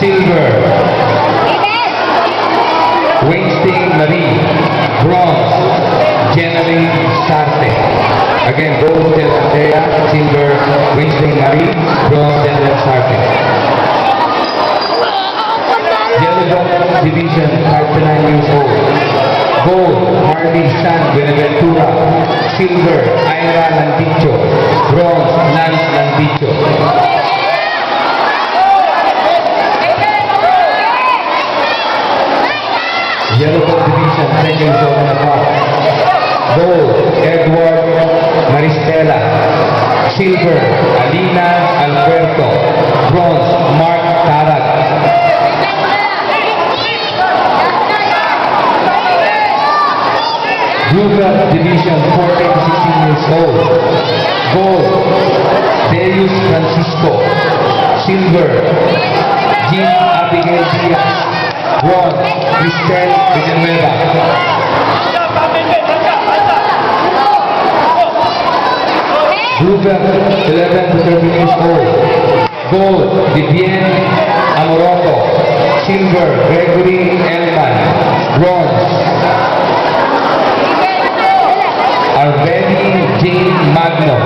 Silver, Winston Marie. Bronze, Jeneline Sarte. Again, gold, Del Andrea. Silver, Winston Marie. Bronze, Jeneline Sarte. Yellow Belt Division, 59 years old. Gold, Harvey San Benaventura. Silver, Ira Landicho. Bronze, Lance Landicho. Yellow Belt Division, 10 years old and above. Gold, Edward Maristela. Silver, Alina Alberto. Bronze, Mark Tarag. Blue Belt Division, 14 to 16 years old. Gold, Darius Francisco. Silver, Jean Abigail Diaz. Bronze, Cristel Villanueva. Blue Belt, 11 to 13 years old. Gold, Vivienne Amoroto. Silver, Gregory Elman. Bronze, Arveni Jane Magno.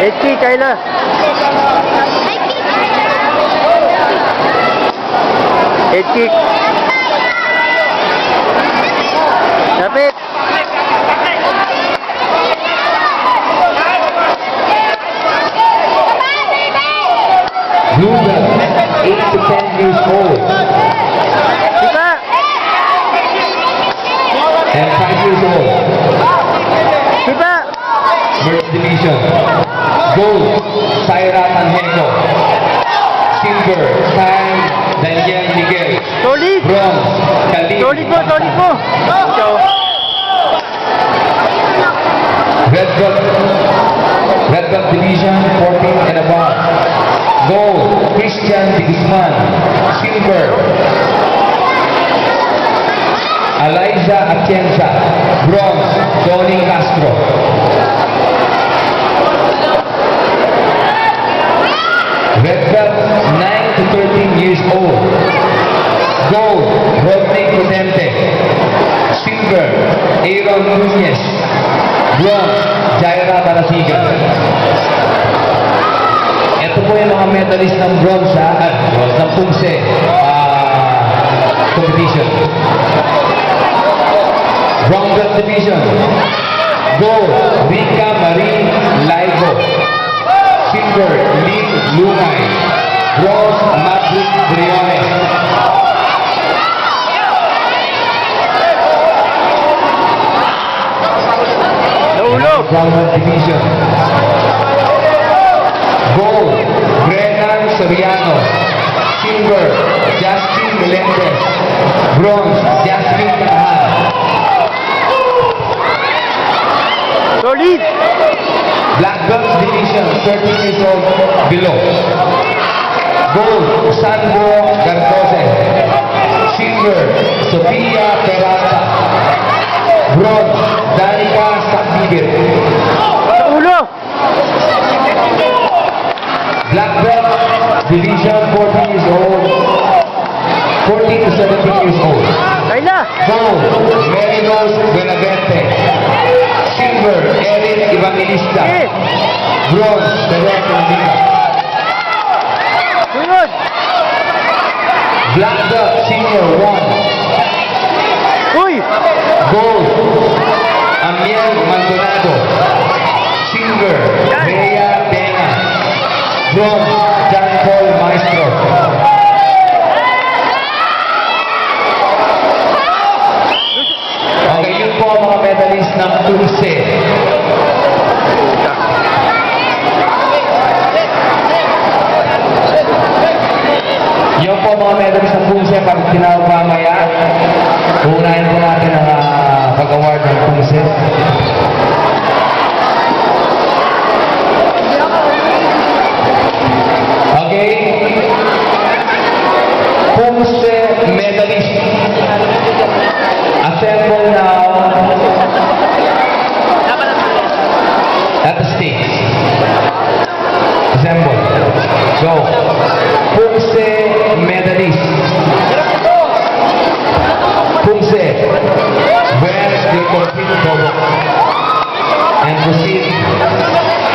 HP, Kayla. HP. Dapat. Blue Belt, 8 to 10 years old. Diba? And 5 years old. Diba? Merch Division. Gold, Syra Tanjeco. Silver, San Daniel Miguel. Solid. Bronze, Khalid. Solid mo, solid mo. Ikaw. Red Belt Division, 14 and above. Gold, Christian de Guzman. Silver, Eliza Atienza. Bronze, Donnie Castro. Red Belt, 9 to 13 years old. Gold, Rodney Potente. Silver, Aaron Nunez. Bronze, Jaira Barasigan. Ito po yung mga medalist ng bronze ng Pumse competition. Brown Belt Division. Gold, Rika Marie Laigo. Silver, Lynn Lumay. Bronze, Madrid Briones. Naulo. Brown Belt Division. Gold, Brennan Soriano. Silver, Justin Melendez. Bronze, Jasmine Kahal. Solid. Black Belt Division, 13 years old below. Gold, Sandro Gardoze. Silver, Sofia Peralta. Bronze, Danica Sakbibir. Naulo. Black Belt Division, 14 years old. 14 to 17 years old. Kayla. Gold, Merinos Benavente. Silver, Erin Evangelista. Eh. Bronze, Derek Landina. Sunod. Black Belt Senior 1. Uy. Gold, Amiel Maldonado. Silver, Bea Pena. Bronze, John Paul Maestro. Okay, yun po ang mga medalist ng Pumse. Yun po ang mga medalist ng Pumse. Pag tinawag mamaya, unahin po natin ang pag-award ng Pumse. Okay? Pumse medalist. Assemble now at the stage.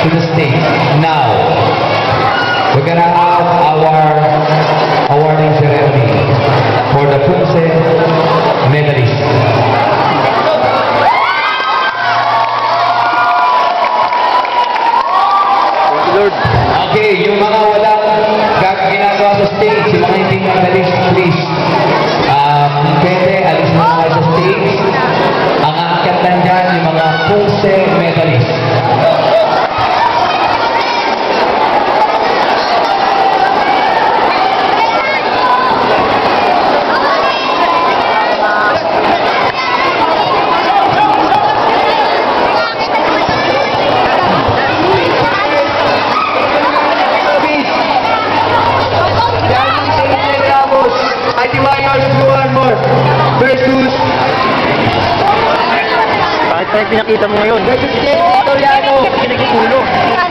to the stage. Now, we're gonna have our awarding ceremony for the Punse medalists. Lord. Okay, yung mga walang ginagawa sa stage, yung mga hindi medalists, please. Pwede, alis mo kayo sa stage. Ang aakyat lang dyan, yung mga Punse medalists. Bakit tayo pinakita mo ngayon? Versus Jay Victoriano, pinagkikulo.